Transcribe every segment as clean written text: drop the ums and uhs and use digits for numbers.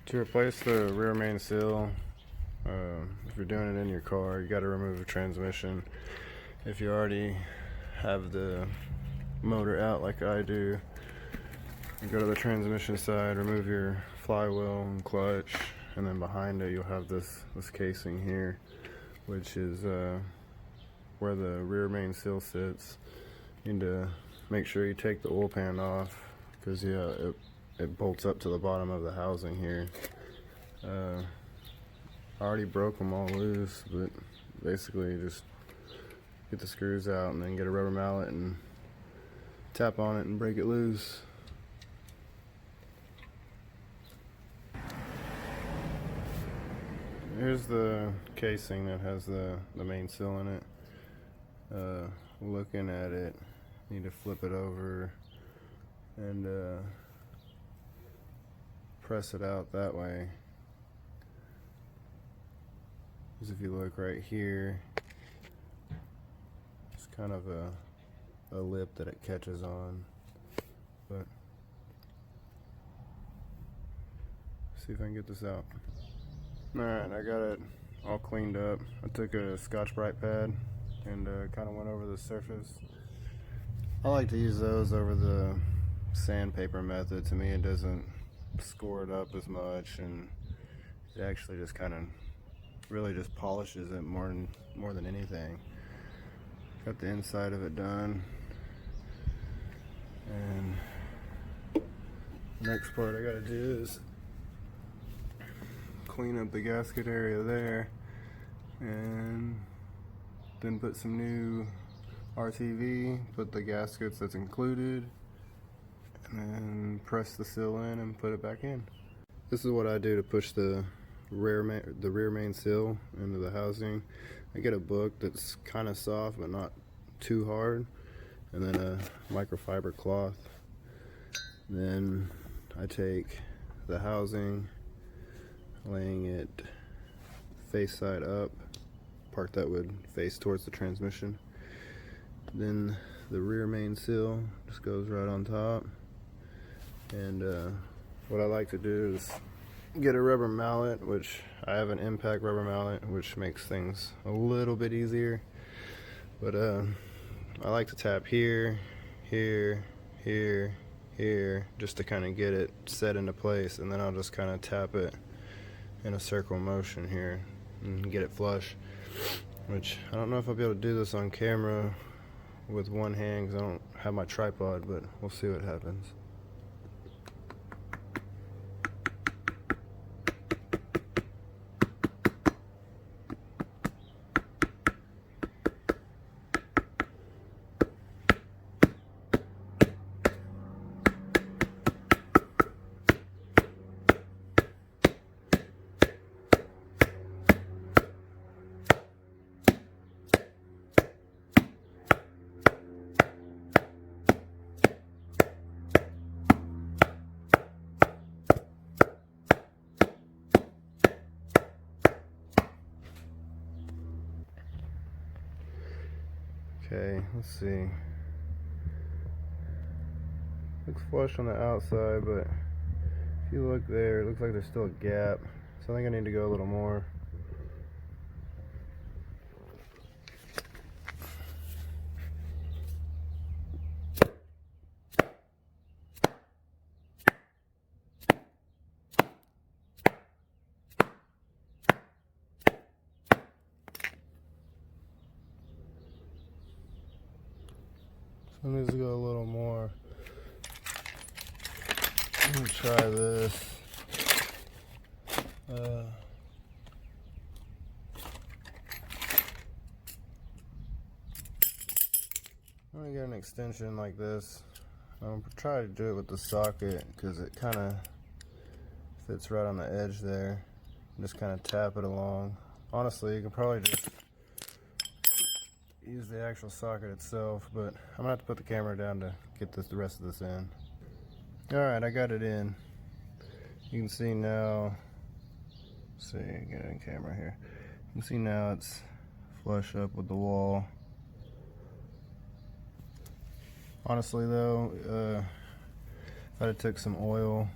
To replace the rear main seal, if you're doing it in your car, you got to remove the transmission. If you already have the motor out like I do, you go to the transmission side, remove your flywheel and clutch, and then behind it you'll have this casing here, which is where the rear main seal sits. You need to make sure you take the oil pan off, because it bolts up to the bottom of the housing here. I already broke them all loose, but basically just get the screws out and then get a rubber mallet and tap on it and break it loose. Here's the casing that has the main seal in it. Looking at it, need to flip it over and press it out that way. Because if you look right here, it's kind of a lip that it catches on. But see if I can get this out. Alright, I got it all cleaned up. I took a Scotch-Brite pad and kind of went over the surface. I like to use those over the sandpaper method. To me, it doesn't score it up as much, and it actually just kind of really just polishes it more than anything. Got the inside of it done, and the next part I gotta do is clean up the gasket area there, and then put some new RTV, put the gaskets that's included, and then press the seal in and put it back in. This is what I do to push the rear main seal into the housing. I get a book that's kind of soft but not too hard, and then a microfiber cloth. Then I take the housing, laying it face side up, part that would face towards the transmission. Then the rear main seal just goes right on top. And what I like to do is get a rubber mallet, which I have an impact rubber mallet, which makes things a little bit easier. But I like to tap here, here, here, here, just to kind of get it set into place, and then I'll just kind of tap it in a circle motion here and get it flush. Which I don't know if I'll be able to do this on camera with one hand because I don't have my tripod, but we'll see what happens. Okay, let's see. Looks flush on the outside, but if you look there, it looks like there's still a gap. So I think I need to go a little more. So I need to go a little more. Let me try this. I'm gonna get an extension like this. I'm gonna try to do it with the socket because it kind of fits right on the edge there. Just kind of tap it along. Honestly, you can probably just use the actual socket itself, but I'm gonna have to put the camera down to get the rest of this in. Alright, I got it in. You can see now, let's see, get it in camera here. You can see now it's flush up with the wall. Honestly though, if I took some oil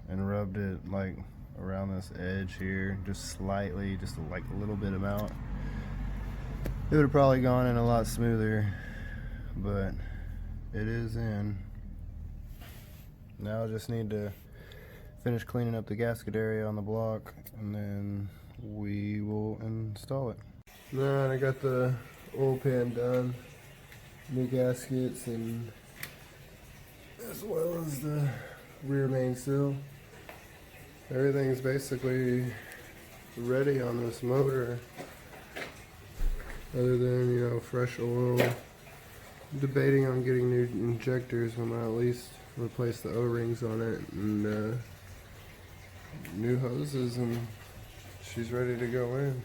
and rubbed it like around this edge here, just slightly, just like a little bit amount. It would have probably gone in a lot smoother, but it is in. Now I just need to finish cleaning up the gasket area on the block, and then we will install it. Alright, I got the oil pan done, new gaskets, and as well as the rear main seal. Everything's basically ready on this motor, other than, you know, fresh oil. I'm debating on getting new injectors. I'm gonna at least replace the O-rings on it, and new hoses, and she's ready to go in.